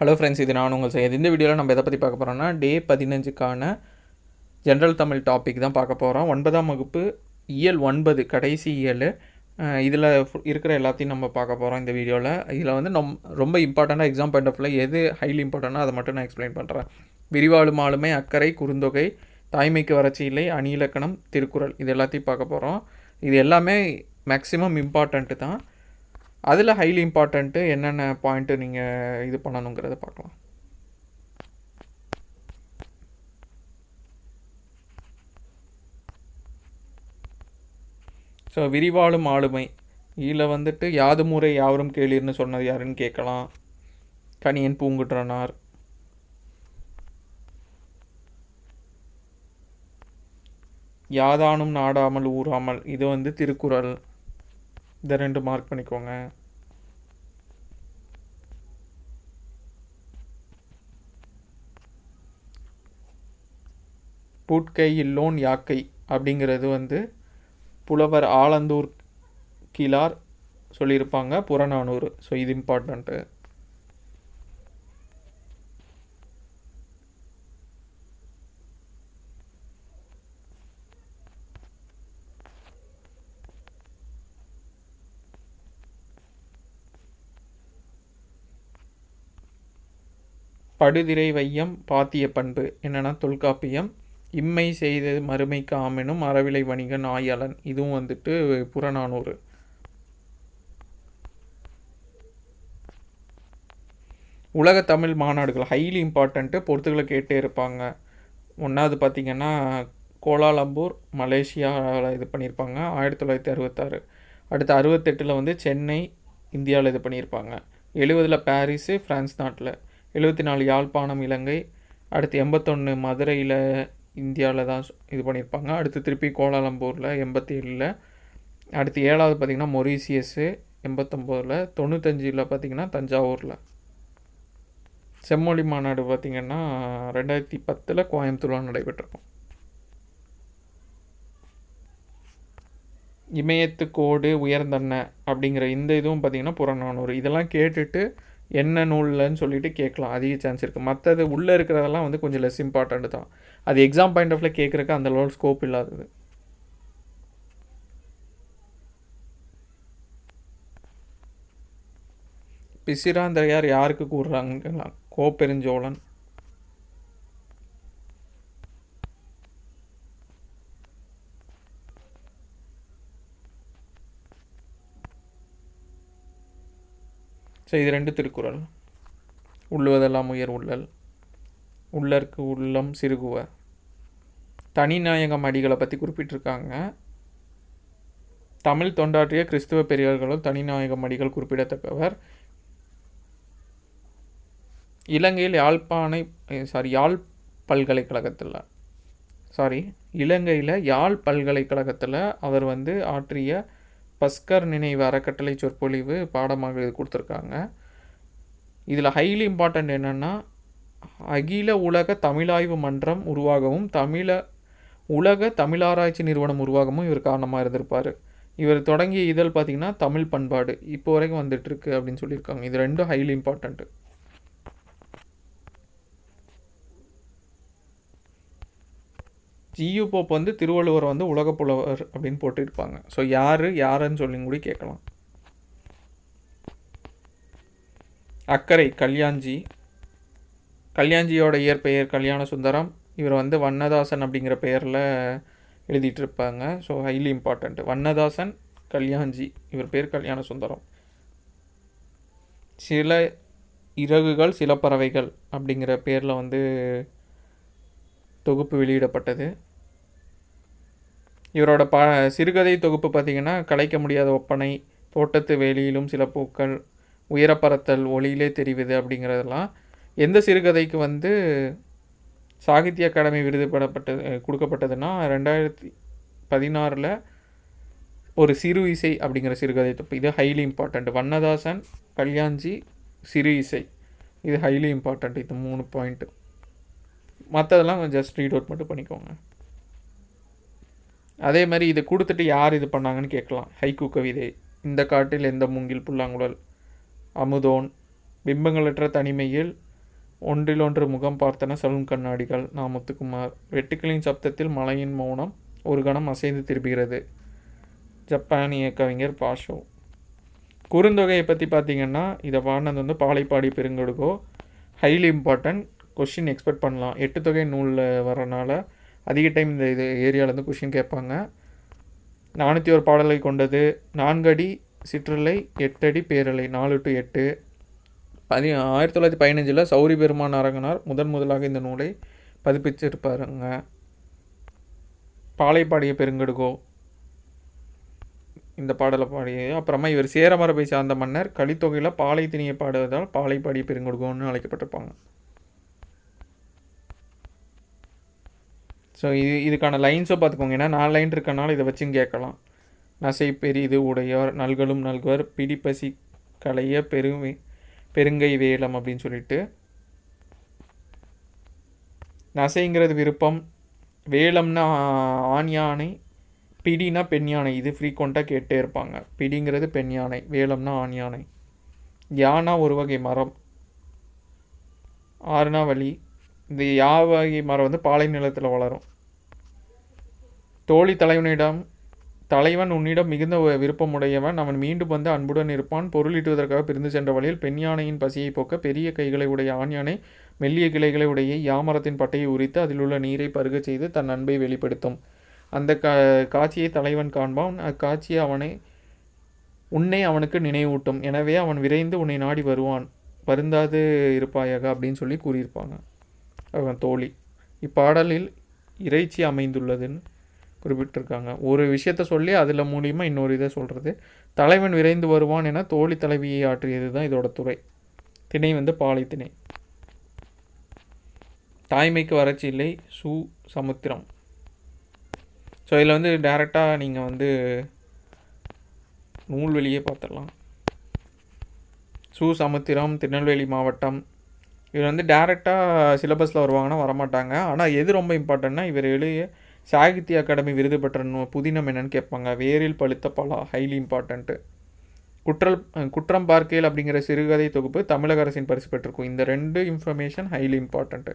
Hello friends, இது நான் உங்கள் செய்ய. இந்த வீடியோவில் நம்ம எதை பற்றி பார்க்க போகிறோம்னா, டே 15க்கான ஜென்ரல் தமிழ் டாபிக் தான் பார்க்க போகிறோம். 9ஆம் வகுப்பு இயல் 9 கடைசி இயல். இதில் இருக்கிற எல்லாத்தையும் நம்ம பார்க்க போகிறோம் இந்த வீடியோவில். இதில் வந்து ரொம்ப இம்பார்ட்டண்ட்டாக எக்ஸாம் பாயிண்ட் ஆஃப் வியூவில் எது ஹைலி இம்பார்ட்டண்ட்டாக அதை மட்டும் நான் எக்ஸ்பிளைன் பண்ணுறேன். விரிவாளும் ஆளுமை, அக்கறை, குறுந்தொகை, தாய்மைக்கு வறட்சி இல்லை, அணியிலக்கணம், திருக்குறள், இது எல்லாத்தையும் பார்க்க போகிறோம். இது எல்லாமே மேக்ஸிமம் இம்பார்ட்டண்ட்டு தான். அதில் ஹைலி இம்பார்ட்டண்ட்டு என்னென்ன பாயிண்ட்டு நீங்கள் இது பண்ணணுங்கிறத பார்க்கலாம். ஸோ விரிவாளும் ஆளுமை இதில் வந்துட்டு யாதுமுறை யாவரும் கேளீர்னு சொன்னது யாருன்னு கேட்கலாம். கணியன் பூங்குன்றனார். யாதானும் நாடாமல் ஊறாமல், இது வந்து திருக்குறள். இதை 2 மார்க் பண்ணிக்கோங்க. பூட்கை இல்லோன் யாக்கை அப்படிங்கிறது வந்து புலவர் ஆலந்தூர் கிளார் சொல்லியிருப்பாங்க, புறநானூறு. ஸோ இது இம்பார்ட்டண்ட்டு. படுதிரை வையம் பாத்திய பண்பு என்னென்னா தொல்காப்பியம். இம்மை செய்தது மறுமைக்கு ஆமெனும் அறவிலை வணிகன் ஆயலன், இதுவும் வந்துட்டு புறநானூறு. உலக தமிழ் மாநாடுகள் ஹைலி இம்பார்ட்டண்ட்டு, பொறுத்துக்களை கேட்டே இருப்பாங்க. ஒன்றாவது பார்த்திங்கன்னா கோலாலம்பூர் மலேசியாவில் இது பண்ணியிருப்பாங்க 1966. அடுத்து 68 வந்து சென்னை இந்தியாவில் இது பண்ணியிருப்பாங்க. 70 பாரிஸு ஃப்ரான்ஸ் நாட்டில். 74 யாழ்ப்பாணம் இலங்கை. அடுத்து 81 மதுரையில் இந்தியாவில் தான் இது பண்ணியிருப்பாங்க. அடுத்து திருப்பி கோலாலம்பூரில் 87. அடுத்து 7வது பார்த்திங்கன்னா மொரீசியஸு 89. 95 பார்த்திங்கன்னா தஞ்சாவூரில். செம்மொழி மாநாடு பார்த்திங்கன்னா 2010 கோயம்புத்தூரில் நடைபெற்றிருக்கும். இமயத்து கோடு உயர்ந்தன்ன அப்படிங்கிற இந்த இதுவும் பார்த்திங்கன்னா புறநானூறு. இதெல்லாம் கேட்டுட்டு என்ன நூல்லன்னு சொல்லிட்டு கேட்கலாம், அதிக சான்ஸ் இருக்குது. மற்றது உள்ளே இருக்கிறதெல்லாம் வந்து கொஞ்சம் லெஸ் இம்பார்ட்டண்ட்டு தான். அது எக்ஸாம் பாயிண்ட் ஆஃப்ல கேட்குறக்கு அந்த லெவல் ஸ்கோப் இல்லாதது. பிசிராந்தையார் யாருக்கு கூறுறாங்கன்னா கோப்பெருஞ்சோழன். ஸோ இது 2 திருக்குறள். உள்ளுவதெல்லாம் உயர் உள்ளல், உள்ளற்கு உள்ளம் சிறுகுவ. தனிநாயகம் அடிகளை பற்றி குறிப்பிட்டிருக்காங்க. தமிழ் தொண்டாற்றிய கிறிஸ்துவ பெரியவர்களும் தனிநாயகம் அடிகள் குறிப்பிடத்தக்கவர். இலங்கையில் யாழ் பல்கலைக்கழகத்தில் அவர் வந்து ஆற்றிய பஸ்கர் நினைவு அறக்கட்டளை சொற்பொழிவு பாடமாக இது கொடுத்துருக்காங்க. இதில் ஹைலி இம்பார்ட்டண்ட் என்னென்னா அகில உலக தமிழாய்வு மன்றம் உருவாகவும் உலக தமிழாராய்ச்சி நிறுவனம் உருவாகவும் இவர் காரணமாக இருந்திருப்பார். இவர் தொடங்கிய இதழ் பார்த்திங்கன்னா தமிழ் பண்பாடு, இப்போ வரைக்கும் வந்துட்டுருக்கு அப்படின்னு சொல்லியிருக்காங்க. இது 2 ஹைலி இம்பார்ட்டண்ட்டு. ஜியு போப் வந்து திருவள்ளுவர் வந்து உலக புலவர் அப்படின்னு போட்டுருப்பாங்க. ஸோ யாருன்னு சொல்லி கூட கேட்கலாம். அக்கறை கல்யாஞ்சியோட இயற்பெயர் கல்யாண சுந்தரம். இவர் வந்து வண்ணதாசன் அப்படிங்கிற பெயரில் எழுதிட்டு இருப்பாங்க. So highly important. Vannadasan, Kalyanji, இவர் பேர் கல்யாண சுந்தரம். சில இறகுகள் சில பறவைகள் அப்படிங்கிற பேரில் வந்து தொகுப்பு வெளியிடப்பட்டது. இவரோட சிறுகதை தொகுப்பு பார்த்திங்கன்னா கலைக்க முடியாத ஒப்பனை, தோட்டத்து வேலியிலும் சில பூக்கள், உயரப்பறத்தல், ஒளியிலே தெரிவது அப்படிங்கிறதெல்லாம். எந்த சிறுகதைக்கு வந்து சாகித்ய அகாடமி விருது கொடுக்கப்பட்டதுன்னா 2016 ஒரு சிறு இசை அப்படிங்கிற சிறுகதை தொகுப்பு. இது ஹைலி இம்பார்ட்டண்ட். வண்ணதாசன், கல்யாஞ்சி, சிறு இசை, இது ஹைலி இம்பார்ட்டண்ட். இது 3 பாயிண்ட்டு. மற்றதெல்லாம் ஜஸ்ட் ரீட் அவுட் மட்டும் பண்ணிக்கோங்க. அதே மாதிரி இதை கொடுத்துட்டு யார் இது பண்ணாங்கன்னு கேட்கலாம். ஹைக்கூ கவிதை, இந்த காட்டில் எந்த மூங்கில் புல்லாங்குழல், அமுதோன், பிம்பங்களற்ற தனிமையில், ஒன்றிலொன்று முகம் பார்த்தன சலூன் கண்ணாடிகள். நா. முத்துக்குமார். வெட்டுக்களின் சப்தத்தில் மலையின் மௌனம் ஒரு கணம் அசைந்து திரும்புகிறது. ஜப்பானிய கவிஞர் பாஷோ. குறுந்தொகையை பற்றி பார்த்தீங்கன்னா இதை பாடினது வந்து பாலைப்பாடி பெருங்கடுகோ. ஹைலி இம்பார்ட்டன்ட், கொஷின் எக்ஸ்பெக்ட் பண்ணலாம். 8 தொகை நூலில் வரனால அதிக டைம் இந்த இது ஏரியாவிலேருந்து கொஷின் கேட்பாங்க. 401 பாடலை கொண்டது. 4 அடி சிற்றலை, 8 அடி பேரலை, 4 to 8. 1915 சௌரி பெருமான் அரங்கனார் முதலாக இந்த நூலை பதிப்பிச்சிருப்பாருங்க. பாலைப்பாடிய பெருங்கடுகோ இந்த பாடலை பாடிய. அப்புறமா இவர் சேர மரபை சார்ந்த மன்னர். கலித்தொகையில் பாலை திணியை பாடுவதால் பாலைப்பாடிய பெருங்கடுகோன்னு அழைக்கப்பட்டிருப்பாங்க. ஸோ இதுக்கான லைன்ஸை பார்த்துக்கோங்க. ஏன்னா 4 லைன் இருக்கனால இதை வச்சும் கேட்கலாம். நசை பெரிது உடையார், நல்களும் நல்குவர், பிடிப்பசி களைய பெருங்கை வேலம் அப்படின்னு சொல்லிட்டு. நசைங்கிறது விருப்பம், வேலம்னா ஆண் யானை, பிடினா பெண் யானை. இது ஃப்ரீக்வெண்ட்டாக கேட்டே இருப்பாங்க. பிடிங்கிறது பெண் யானை, வேலம்னா ஆண் யானை. யானா ஒரு வகை மரம், ஆறுனா வழி. இந்த வகை மரம் வந்து பாலை நிலத்தில் வளரும். தோழி தலைவன் உன்னிடம் மிகுந்த விருப்பமுடையவன், அவன் மீண்டும் வந்து அன்புடன் இருப்பான். பொருளீட்டுவதற்காக பிரிந்து சென்ற வழியில் பெண் யானையின் பசியை போக்க பெரிய கைகளை உடைய ஆண் யானை மெல்லிய கிளைகளை உடைய யாமரத்தின் பட்டையை உரித்து அதில் உள்ள நீரை பருகச் செய்து தன் அன்பை வெளிப்படுத்தும். அந்த காட்சியை தலைவன் காண்பான். அக்காட்சியை உன்னை அவனுக்கு நினைவூட்டும். எனவே அவன் விரைந்து உன்னை நாடி வருவான். வருந்தாது இருப்பாயாக அப்படின்னு சொல்லி கூறியிருப்பாங்க அவன் தோழி. இப்பாடலில் இறைச்சி அமைந்துள்ளதுன்னு குறிப்பிட்டிருக்காங்க. ஒரு விஷயத்த சொல்லி அதில் மூலியமாக இன்னொரு இதை சொல்கிறது. தலைவன் விரைந்து வருவான் என தோழி தலைவியை ஆற்றியது தான் இதோட துறை. திணை வந்து பாலை திணை. தாய்மைக்கு வறட்சி இல்லை, சு. சமுத்திரம். ஸோ இதில் வந்து டைரெக்டாக நீங்கள் வந்து நூல்வெளியே பார்த்துடலாம். சு. சமுத்திரம், திருநெல்வேலி மாவட்டம். இவர் வந்து டைரெக்டாக சிலபஸில் வருவாங்கன்னா வரமாட்டாங்க. ஆனால் எது ரொம்ப இம்பார்ட்டன்னா இவர் எழுதிய சாகித்ய அகாடமி விருது பெற்ற புதினம் என்னன்னு கேட்பாங்க. வேரில் பழுத்த பலா, ஹைலி இம்பார்ட்டண்ட்டு. குற்றம் பார்க்கையில் அப்படிங்கிற சிறுகதை தொகுப்பு தமிழக அரசின் பரிசு பெற்றிருக்கும். இந்த 2 இன்ஃபர்மேஷன் ஹைலி இம்பார்ட்டண்ட்டு.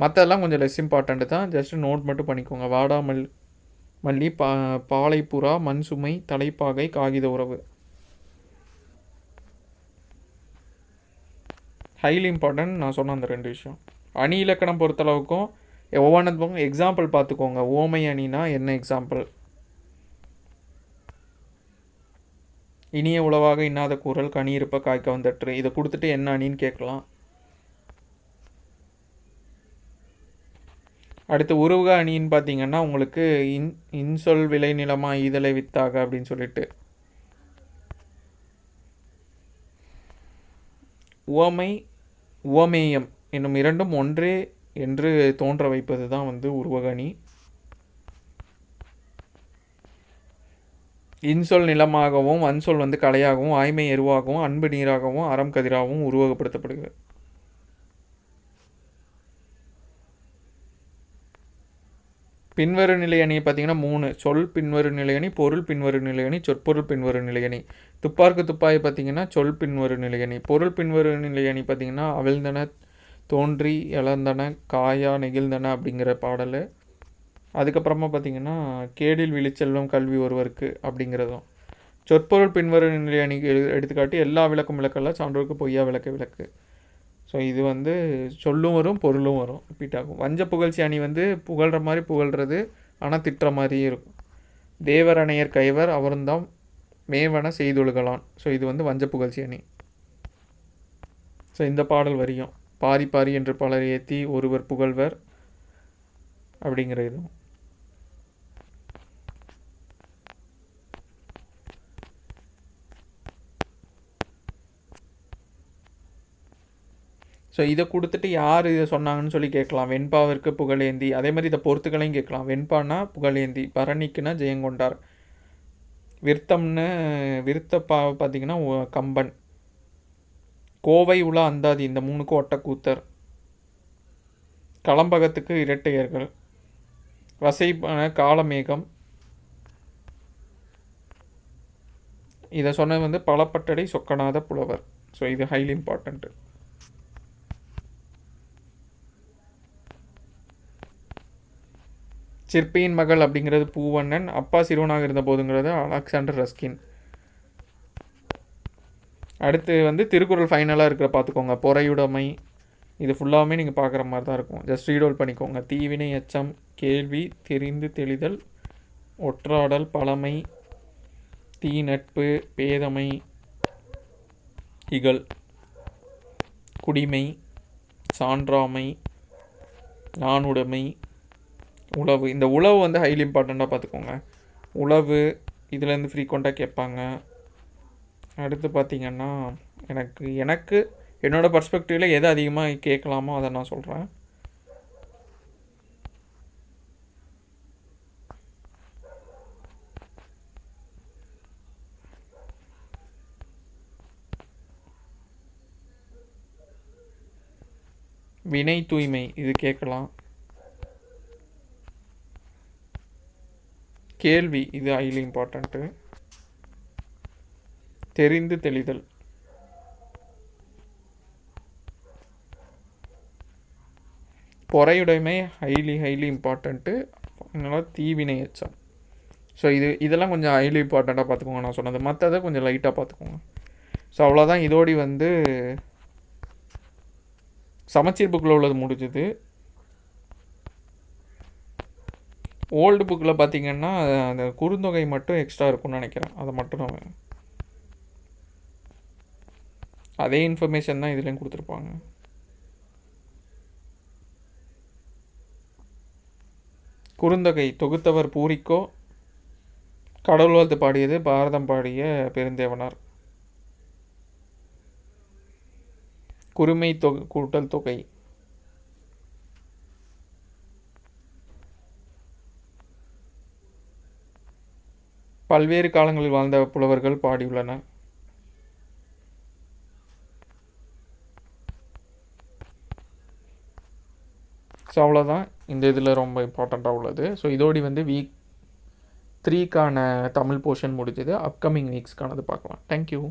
மற்றெல்லாம் கொஞ்சம் லெஸ் இம்பார்ட்டண்ட்டு தான். ஜஸ்ட் நோட் மட்டும் பண்ணிக்கோங்க. மல்லி, பாலைப்புறா, மண் சுமை, தலைப்பாகை, காகித உறவு. ஹைலி இம்பார்ட்டன்ட் நான் சொன்ன அந்த 2 விஷயம். அணி இலக்கணம் பொறுத்தளவுக்கும் ஒவ்வொன்றுக்கும் எக்ஸாம்பிள் பார்த்துக்கோங்க. ஓமை அணினா என்ன எக்ஸாம்பிள்? இனிய உளவாக இன்னாத கூறல், கனி இருப்ப காய்க்க வந்தற்று. இதை கொடுத்துட்டு என்ன அணின்னு கேட்கலாம். அடுத்து உருவக அணின்னு பார்த்தீங்கன்னா உங்களுக்கு இன்சொல் விளை நிலமா ஈதலை வித்தாக அப்படின்னு சொல்லிட்டு. உவமேயம் என்னும் 2ம் ஒன்றே என்று தோன்ற வைப்பது தான் வந்து உருவக அணி. இன்சொல் நிலமாகவும், அன்சொல் வந்து கலையாகவும், ஆய்மை எருவாகவும், அன்பு நீராகவும், அறம் கதிராகவும் உருவகப்படுத்தப்படுகிறது. பின்வரு நிலை அணியை பார்த்தீங்கன்னா 3. சொல் பின்வரு நிலையணி, பொருள் பின்வரு நிலையணி, சொற்பொருள் பின்வரு நிலையணி. துப்பார்க்கு துப்பாயை பார்த்தீங்கன்னா சொல் பின்வரு நிலையணி. பொருள் பின்வரு நிலையணி பார்த்தீங்கன்னா அவிழ்ந்தன, தோன்றி, இழந்தன, காயா, நெகிழ்ந்தன அப்படிங்கிற பாடல். அதுக்கப்புறமா பார்த்தீங்கன்னா கேடில் விழிச்செல்வம் கல்வி ஒருவருக்கு அப்படிங்கிறதும். சொற்பொருள் பின்வரு நிலையணி எடுத்துக்காட்டி எல்லா விளக்கும் விளக்கல்ல, சான்றோருக்கு பொய்யா விளக்கு. ஸோ இது வந்து சொல்லும் வரும், பொருளும் வரும், ரிப்பீட் ஆகும். வஞ்ச புகழ்ச்சி அணி வந்து புகழ்கிற மாதிரி புகழ்கிறது, ஆனால் திட்டுற மாதிரியே இருக்கும். தேவர் அணையர் கைவர் அவர்ந்தாம் மேவன செய்தொழுகலான். ஸோ இது வந்து வஞ்ச புகழ்ச்சி அணி. ஸோ இந்த பாடல் வரியும் பாரி என்று பலர் ஏற்றி ஒருவர் புகழ்வர் அப்படிங்கிற இதுவும். ஸோ இதை கொடுத்துட்டு யார் இதை சொன்னாங்கன்னு சொல்லி கேட்கலாம். வெண்பாவிற்கு புகழேந்தி. அதே மாதிரி இதை பொறுத்துக்களையும் கேட்கலாம். வெண்பானா புகழேந்தி, பரணிக்குன்னா ஜெயங்கொண்டார், விருத்தப்பா பார்த்தீங்கன்னா கம்பன், கோவை உலா அந்தாதி இந்த 3க்கும் ஒட்டக்கூத்தர், களம்பகத்துக்கு இரட்டையர்கள், வசை காலமேகம். இதை சொன்னது வந்து பலப்பட்டடை சொக்கநாத புலவர். ஸோ இது ஹைலி இம்பார்ட்டண்ட்டு. சிற்பியின் மகள் அப்படிங்கிறது பூவண்ணன், அப்பா சிறுவனாக இருந்த போதுங்கிறது அலெக்சாண்டர் ரஸ்கின். அடுத்து வந்து திருக்குறள் ஃபைனலாக இருக்கிற பார்த்துக்கோங்க. பொறையுடைமை, இது ஃபுல்லாகவே நீங்கள் பார்க்குற மாதிரி தான் இருக்கும். ஜஸ்ட் ரீடோல் பண்ணிக்கோங்க. தீவினை, எச்சம், கேள்வி, தெரிந்து தெளிதல், ஒற்றாடல், பழமை, தீ நட்பு, பேதமை, இகழ், குடிமை, சான்றாமை, நாணுடைமை, உளவு. இந்த உளவு வந்து ஹைலி இம்பார்ட்டண்ட்டாக பார்த்துக்கோங்க. உளவு இதுலேருந்து ஃப்ரீக்வெண்ட்டாக கேட்பாங்க. அடுத்து பார்த்திங்கன்னா எனக்கு என்னோடய பர்ஸ்பெக்டிவில் எது அதிகமாக கேட்கலாமோ அதை நான் சொல்கிறேன். வினை தூய்மை இது கேட்கலாம். கேள்வி இது ஹைலி இம்பார்ட்டண்ட்டு. தெரிந்து தெளிதல், பொறையுடைமை ஹைலி இம்பார்ட்டண்ட்டு. அதனால் தீவினை எச்சம். ஸோ இதெல்லாம் கொஞ்சம் ஹைலி இம்பார்ட்டண்ட்டாக பார்த்துக்கோங்க. நான் சொன்னது மற்றதை கொஞ்சம் லைட்டாக பார்த்துக்கோங்க. ஸோ அவ்வளோதான். இதோடி வந்து சமச்சீர் புக்கில் உள்ளது முடிஞ்சுது. ஓல்டு புக்கில் பார்த்திங்கன்னா அந்த குறுந்தொகை மட்டும் எக்ஸ்ட்ரா இருக்கும்னு நினைக்கிறேன். அதை மட்டும் நம்ம அதே இன்ஃபர்மேஷன் தான் இதுலேயும் கொடுத்துருப்பாங்க. குறுந்தொகை தொகுத்தவர் பூரிக்கோ, கடவுள் வாழ்த்து பாடியது பாரதம் பாடிய பெருந்தேவனார். குறுமை கூட்டல் தொகை, பல்வேறு காலங்களில் வாழ்ந்த புலவர்கள் பாடியுள்ளனர். ஸோ அவ்வளோதான். இந்த இதில் ரொம்ப இம்பார்ட்டண்ட்டாக உள்ளது. ஸோ இதோடி வந்து வீக் 3க்கான தமிழ் போர்ஷன் முடிஞ்சது. அப்கமிங் வீக்ஸ்க்கானது பார்க்கலாம். தேங்க்யூ.